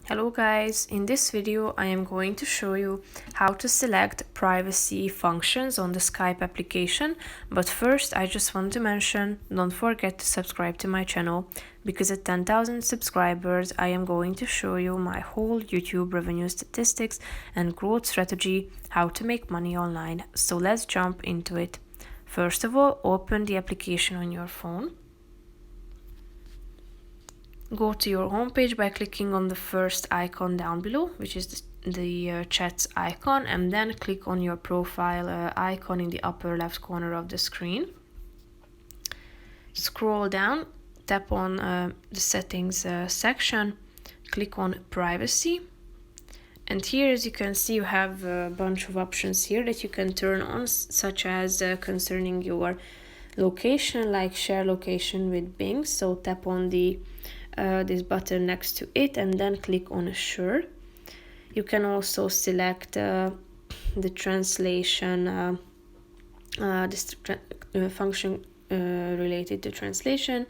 Hello guys, in this video I am going to show you how to select privacy functions on the Skype application, but first I just want to mention, don't forget to subscribe to my channel, because at 10,000 subscribers I am going to show you my whole YouTube revenue statistics and growth strategy, how to make money online. So let's jump into it. First of all, open the application on your phone. Go to your homepage by clicking on the first icon down below, which is the chat icon, and then click on your profile icon in the upper left corner of the screen. Scroll down, tap on the settings section, click on privacy, and here, as you can see, you have a bunch of options here that you can turn on, such as concerning your location, like share location with Bing. So tap on this button next to it and then click on sure. You can also select the translation, this function related to translation.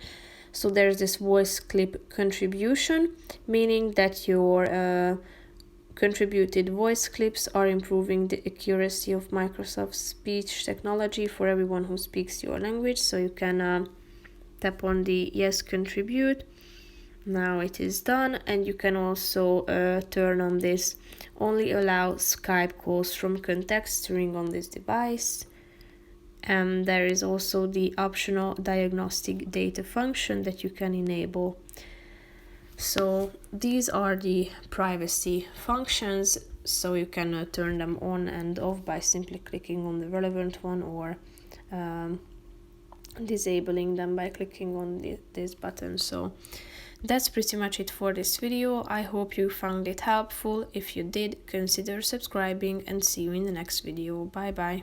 So there's this voice clip contribution, meaning that your contributed voice clips are improving the accuracy of Microsoft speech technology for everyone who speaks your language. So you can tap on the yes contribute. Now it is done, and you can also turn on this only allow Skype calls from contacts to ring on this device. And there is also the optional diagnostic data function that you can enable. So these are the privacy functions, so you can turn them on and off by simply clicking on the relevant one, or disabling them by clicking on this button. So that's pretty much it for this video. I hope you found it helpful. If you did, consider subscribing, and see you in the next video. Bye bye.